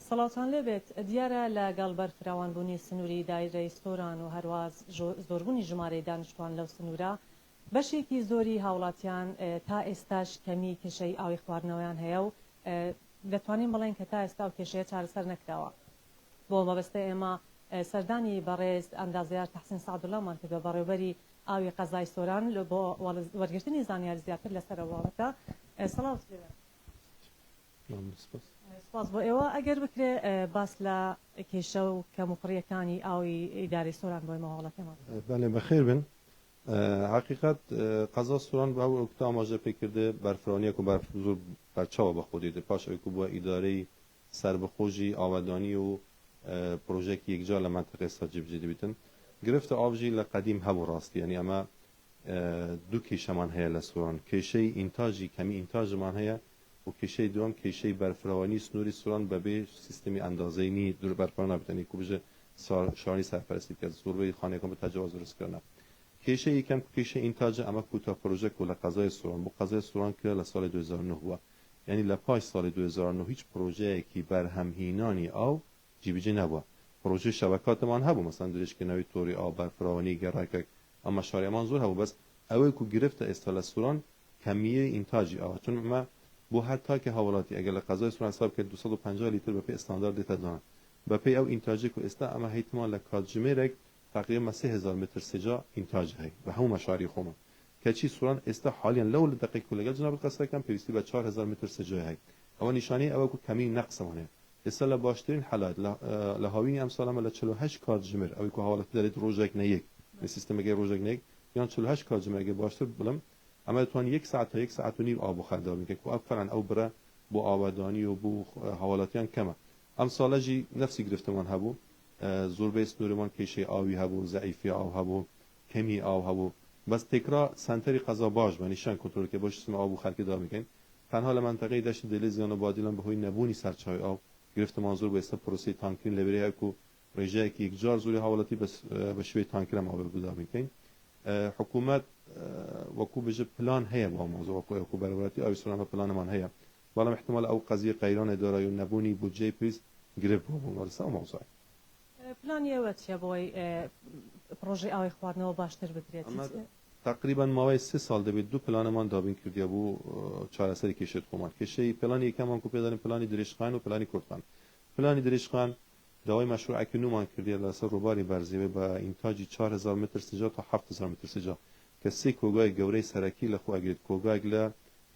سەڵاتان لێبێت دیارە لەگەڵ بەرفراوانبوونی سنووری دایرەی سۆران و هەرواز زۆربوونی ژمارەی دانیشتوان لەو سنوورە بەشێکی زۆری هاوڵاتیان تا ئێستاش کەمی کێشەی ئاوی خواردنەوەیان هەیە و دەتوانین بڵێن کە تا ئێستا و کێشەیە چارەسەر نەکراوە. بۆ مەبەستەی ئێمە سەردانی بەڕێز ئەندازیار تەحسین سەعدوڵڵامان کردووە بەڕێوەبەری ئاوی قەزای سۆران بۆ وەرگرتنی زانیاری زیاتر لەسەر بابەتە. سەڵات سپاس بۆ ئێوە. ئەگەر بکرێ باس لە کێشە و کەموپڕیەکانی ئاوی ئیداری سۆران بۆی ماوەڵەکەمان. بەڵێ بەخێر بن. حقیقت قەزا سۆران بە ئەو ئەوکتا ئاماژە پێ کرده بەرفرانیەک و زۆر بەرچاوە بەخۆدێتە پاش ئەوکو بووە ئیدارەی سربەخۆژی ئاوەدانی و پرۆژێکی یەکجار لە منطقەی سەرجێ بجێ دەبێتن. گرفتە ئاوژی لە قەدیم هەبوو ڕاستی، یعنی ئەمە دوو کێشەمان هەیە لە سۆران، کێشەی ئینتاژی کەمی ئینتاژمان هەیە و کێشەی دووەم کێشەی بەرفراوانی سنووری سۆران بەبێ سیستمی ئەندازەینی دوور بەرفراو نابێتنی کو بژە شانی سەرپەرستی کرد زۆربەی خانەکان بە تەجاوز دروستکردن. کێشە یەکەم کێشە ئینتاژ ئەمە کوتا پرۆژێک و لە قەزای سۆران بۆ قەزای سۆران کرد لە ساڵی 2009 بووە، یعنی لە پاش ساڵی 2009 هیچ پرۆژەیەکی بەرهەمهێنانی ئاو جیبجێ نەبووە. پرۆژه شەبکاتمان هەبوو، مەسەن درێژکردنەوەی تۆری ئاو بەرفراوانی گەڕاکێک ئەمە شاریەمان زۆر هەبوو، بەس ئەوەی کو گرفتە ئێستا لە سۆران کەمیە ئینتاژی ئاوە، چون ئەمە بۆ هەر تاکە هاوڵاتی ئەگەر لە قەزای سۆران حساب کرد 250 لیتر بەپێ ئستاندارد دێتە دانە بەپێ ئەو ئینتاژێک و ئێستا ئەمە هەیتمان لە کاتژمێرێک تقریبا 3000 متر سجا ئینتاج هەیە بە هەموو مەشاری خۆمان کەچی سۆران ئێستا حالیان لەو لە دقیق و لەگەڵ جناب قەسەکەم پێویستی بە 4000 متر سجا هەیە. ئەوە نیشانەی ئەوە کو کەمی نەقسەمان هەیە. ئێستا لە باشترین حالات لە هاوینی ئەم ساڵەمە لە 48 کاتژمێر ئەوەی کو هاوڵاتی دەرێت ڕۆژێک نەیەک لە سیستەمەکەی ڕۆژێک نەیەک یان 48 کاتژمێرگە باشتر بڵم ئەمە دەتوان 1 ساعت تا 1 ساعت و نیم ئاو بخەردەوە بکەیت و ئەفران ئەو برە بۆ ئاوادانی و بۆ هاوڵاتیان کەمە. ئەم ساڵەژی نفسی گرفتمان هەبوو، زۆربەی سنوورمان کێشەی ئاوی هەبوو، زەعیفی ئاو هەبوو، کەمی ئاو هەبوو، بەس تێکرا سنتەری قەزا باش بە نیشان کۆنتڕۆلکە بۆ سیستم ئاو بۆ خەڵکی داوا بکەین. تەنها لە منطقەی دەشتی دەلێزیان و بادیلان بەهۆی نەبوونی سەرچاوی ئاو گرفتمان زۆر بە ئێستا پرۆسی تانکردن لەبەرەیە و ڕێژەیەکی یەکجار زۆری هاوڵاتی بە شوێی تانکردن ئاو بەدوا بکەین. حکوومەت وەکو بژە پلان هەیە بۆ مۆزوع وەکو بەرەوەتی ئاوی سۆران پلانمان هەیە، بەڵام احتمال ئەو قەزیە قەیرانە دارایی و نەبوونی بودجەی پێویست گرفت بۆ وەرسا مۆزوع. پلانی ئێوە چییە بۆی پرۆژەی ئاوی خواردنەوە باشتر بکرێت؟ تقریبا ماوەی 3 ساڵ دەبێت دوو پلانمان دابین کردیا بوو چارەسەری کێشەی خۆمان. کێشەی پلانی یەکەمان کو پێدەڵێن پلانی درێژخان و پلانی کوردخان. پلانی درێژخان داوای مەشروعێکی نومان کردیا لەسەر ڕووباری بەرزێوە بە ئینتاجی 4000 متر سجا تا 7000 متر سجا کە سێ کۆگای گەورەی سەرەکی لە خۆ ئەگرێت، کۆگایك لە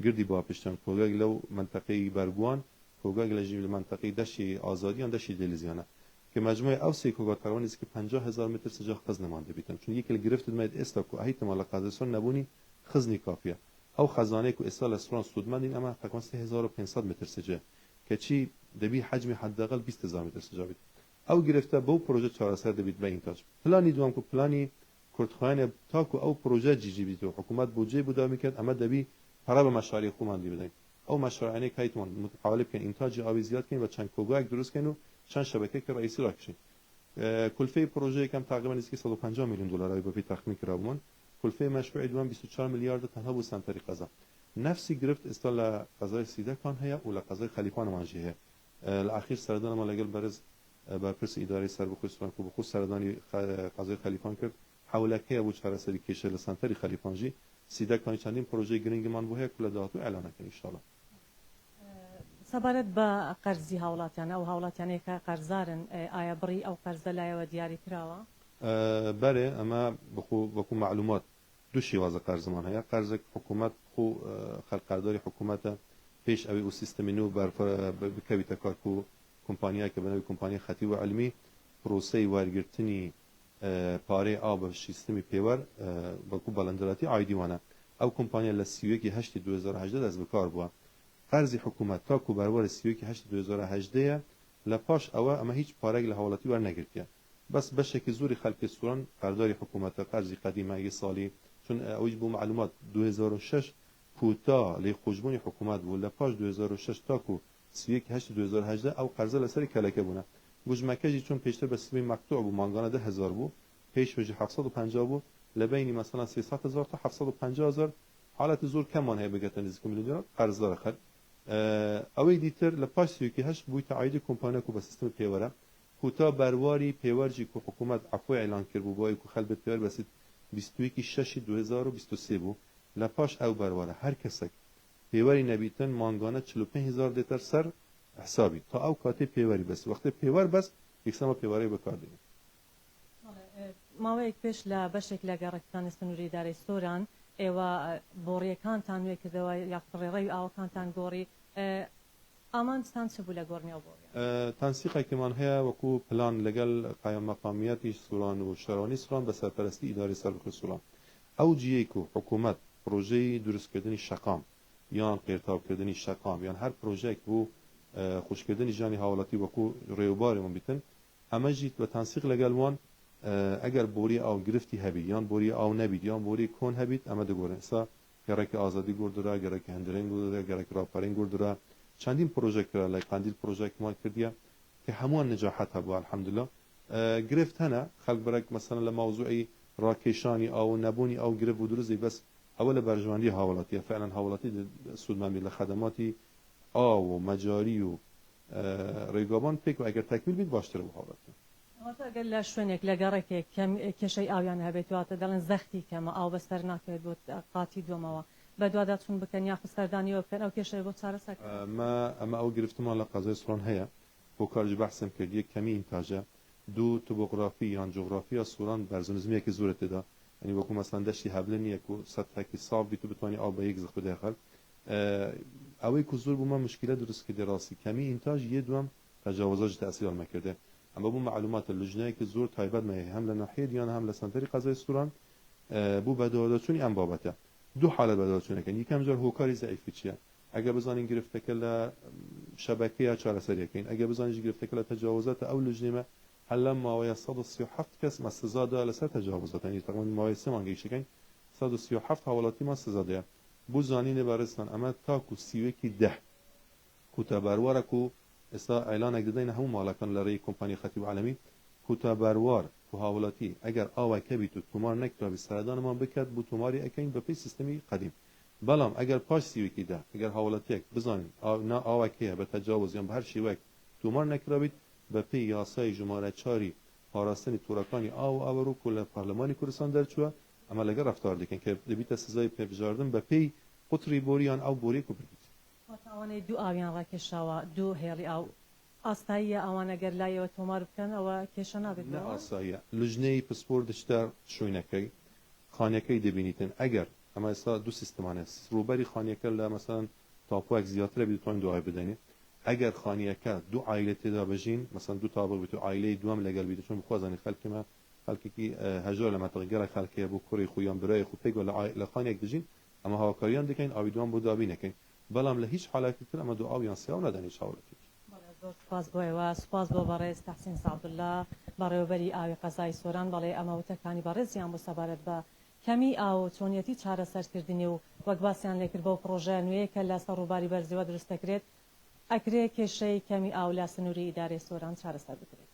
گردی باپشتان، کۆگایك لەو منطقەی بەرگوان، کۆگایك لە ژێر منطقەی دەشی ئازادیان دەشی دێلیزیانە که مجموعه او سه کوگا تقریبا است که 50000 متر سجا خز نمانده بیتن، چون یکی گرفت مید استا کو احتمال قازسون نبونی خزنی کافیه او خزانه کو استال استران سودمندین اما تقریبا 3500 متر سجا که چی دبی حجم حداقل 20000 متر سجا بیت او گرفته بو پروژه چهارسر دبیت به اینتاج. پلانی دوم کو پلانی کردخانه تا کو او پروژه جی بیت و حکومت بودجه بودا میکرد اما دبی پرا به مشاريع خومن دی بدین او مشاريع که ایتون متحول کن انتاج آبی زیاد کن و چند کوگا درست کن و چند شبکه که رئیسی را کشید. کلفه پروژه کم تقریبا است که 150 میلیون دلار ای به تخمین کرابون. کلفه مشروع دوام 24 میلیارد تنها بو سنتری قضا. نفسی گرفت استال قضای سیده کان هيا و لقضای خلیفان مانجیه. الاخیر سردان ما لگل برز برپرس اداره سربخوستان کو بخصوص سردانی قضای خلیفان کرد. حولکه ابو چهارسری کشه لسنتری خلیفانجی سیده کان چندین پروژه گرینگ من بوه کل داتو اعلان کن ان شاء الله. سەبارەت بە قەرزی هاوڵاتیان ئەو هاوڵاتیانەیە کە قەرزارن ئایا بڕی ئەو قەرزە لایەوە دیاری کراوە؟ بەێ ئەمە وەکو معلومات دوو شێوازە قەرزمان هەیە. قەرزێک حکوومەت خۆ خەلقارداری حکوومەتە پێش ئەوی و سیستەمی و بکەویتە کار و کۆمپانیای کە بنەوەی کۆمپانیای خەتی و عەلمی پرۆسەی وەرگرتنی پارەی ئاو بە سیستەمی پێوەەر وەکو بەڵندراتی ئایدیوانە ئەو کۆمپانیا لە 31 2018 دەست بەکار بووە. قرضی حکومت تا کو برابر 31 2018 لپاش او اما هیچ پارەی لە هاوڵاتی وەرنەگرتیە، بەس بەشێکی زۆری خەڵکی سووران قەرزداری حکومەتە قەرزی قەدیمەیە ساڵی، چون ئەویش بۆ معلومات 2006 کوتا لێ خۆشببوونی حکومت بوو لە پاش 2006 تا کو 31 2018 ئەو قەرزە لەسەری کەلەکە بوونە. گوژمەکەژی چون پێشتر بە سیستمی مەقطوع بوو مانگانە 10000 بوو، پێشوەژی 750 بوو، لە بینی مەسەڵەن 300000 تا 750000 حالەتی زۆر کەمان هەیە بگەتە نزیک میلیۆن قەرزدارە خەڵک. ئەوەی دیتر لە پاش سوێکی هەشت بووی تەعایدی کۆمپانیەک و بە سیستم پێوەرە کوتا بەرواری پێوەرجی کو حکوومەت عفوی ئەلان کرد بوو بۆی کو خەلبت پێوەر بەسیت 22 شەشی 2023 بوو لە پاش ئەو بەروارە هەر کەسێک پێوەری نەبیتن مانگانە 45000 دێتەر سەر حسابی تا ئەو کاتێ پێوەری بەس وەختە پێوەر بەس یەکسەمە پێوەری بەکاردێنێت ماوەیەک پێش لە بەشێک لە گەڕەکتانی سنووری دارەی سۆران ئێوە بۆڕیەکانتان وێ کردەوە یاقڕێڕەوی ئاوەکانتان گۆڕی ئامانجتان چ بوو لە گۆڕنیەوە بۆڕیە تەنسیقێکمان هەیە وەکو پلان لەگەڵ قایم مەقامیەتی سووران و شەڕانی سووران بە سەرپەرستی ئیداری سەربەخۆی سووران ئەو جیەیەک و حکوومەت پرۆژەی دروستکردنی شەقام یان قێرتاوکردنی شەقام یان هەر پرۆژێک بوو خوشکردنی ژانی هاوڵاتی وەکو ڕێوەبارێمان بیتن ئەمە ژیت بە تەنسیق لەگەڵ وان ئەگەر بۆری ئاو گرفتی هەبیت یان بۆری ئاو نەبیت یان بۆری کۆن هەبیت ئەمە دەگۆڕێن ئێستا گەڕێکی ئازادی گوردرا گەڕێکی هەندرێن گوردرا گەڕێکی ڕاپەرین گوردرا چەندین پرۆژێکرا لە قاندیل پرۆژێکمان کردیە کە هەمووان نەجاحەت هەبووە الحەمدولله گرفت هەنە خەڵک بەرەک مەسەڵەن لە ماوزوعی ڕاکێشانی ئاو نەبوونی ئەو گرفت و دروستی بەس ئەوە لە بەرژەوەندی هاوڵاتیە فعلا هاوڵاتی سوودمان بێت لە خەدەماتی ئاو و مەجاری و ڕێگابان پێک و ئەگەر تەکمیل بیت باشترە بۆ هاوڵاتی ئەگەر لە شوێنێک لە گەڕێکێک کێشەی ئاویان هەبێت واتە دەڵێن زەختی کەمە ئاو بەسەر ناکەوێت بۆ قاتی دومەوە بە دووادە چون بکەن یا خستەردانیەوە بکەن ئەو کێشەی بۆ چارەسەر ئەمە ئەو گرفتمان لە قەزای سووران هەیە بۆ کارج بەحسم کرد یەک کەمی ئینتاژە دوو توبۆغرافی یان جغرافیا سووران بەرزنزمێکی زۆرە تێدا ینی وەکو مەسەڵەن دەشتی هەبلن یەک و سەدتێکی ساڵ بیت و بتوانانی ئاو بە یەک زخ بدەی خەڵک ئەوەی کو زۆر بوومە مشکلە دروست کردی ڕاستی کەمی ئینتاژ یە دوام تجاوزاش تأثیر مەکردێ ئەمە بوو معلوماتە لژنەیەکی زۆر تایبەت مەیە هەم لە ناحیە یان هەم لە سنتەری قەزای سووران بوو بەدەوڵەتچوونی ئەم بابەتە دوو حالە بەدەوڵەتچوونەکەن یەکەم جار هۆکاری زەعیفی چییە ئەگە بزانین گرفتەکە لە شەبەکەیە چارەسەریەکەین ئەگە بزانین گرفتەکە لە تجاوزاتە ئەو لژنێمە هەل لەم ماوەیە 137 کەس مەسزادا لەسەر تجاوزاتەنی تقریبا ماوەی 3 مانگەیشەکەین 137 هاوڵاتی مەسزادەیە بوو زانینێ بارستان ئەمە تاکو سیوەکی 10 کوتەبەروارە و ئێستا ئەیلانێک دەدەین هەموو ماڵەکان لە ڕێی کۆمپانی خەتیب عالەمی کوتەبەروار و هاوڵاتی ئەگەر ئاوەکە بیت و تومار نەکراوی سەردانمان بکات بوو توماری ئەەکەین بەپێی سیستەمی قەدیم بەڵام ئەگەر پاش سیوەکی دا ئەگەر هاوڵاتیەک بزانین ئاوەکەیە بە تەجاوز یان بە هەر شێوەیەک تومار نەکراویت بەپێی یاسای ژمارە 4 پاراستنی تۆڕەکانی ئاو و ئاوەڕ و لە پارلەمانی کوردستان دەرچووە ئەمە لەگەڵ ڕەفتار دەکەن کە دەبیتە سزای پێبژاردن بەپێی قوتری بۆریان ئەو بۆری کوبرێت ئەوانەی دوو ئاویان ڕاکێشاوە دوو هێڵی ئاو ئاستاییە ئەوانە گەر لایەوە تۆمار بکەن ئەوە کێشە نابێت نە ئاساییە لژنەی پسپۆر دشتە شوێنەکەی خانیەکەی دەبینیتن ئەگەر ئەمە ئێستا دوو سیستمانە ڕوبەری خانیەکە لە مەسەڵەن تاپۆک زیاترە بیت توانین دوای بدەنێت ئەگەر خانیەکە دوو عایلە تێدا بژین مەسەڵەن دوو تابڵ بیت و عایلەی دوام لەگەڵ بیت چون بخوازانی خەڵکیمە خەڵکێکی هەژار لە مەتەڵگەرە خەڵکەیە بۆ کوڕی خۆیان برای خو پێک لە خانیەک دژین ئەمە هاواکاریان دەکەین ئاوی دوام بۆ دابی نەکەین بەڵام لە هیچ حاڵاتی تر ئەمە دوو ئاویان سیاو نەدەنی چاوڵەتی زۆر سپاس بۆیەوە سپاس بۆ بەڕێز تەحسین سەعەدوڵڵا بەڕێوەبەری ئاوی قەزای سۆران بەڵێ ئەمە وتەکانی بەڕێزیان بۆ سەبارەت بە کەمی ئاو چۆنیەتی چارەسەرکردنی و وەک باسییان لێکرد بۆ پرۆژە نوێیە کە لە سەر ڕووباری بەرزەوە دروست دەکرێت ئەکرێ کێشەی کەمی ئاو لە سنووری ئیدارەی سۆران چارەسەر بکرێت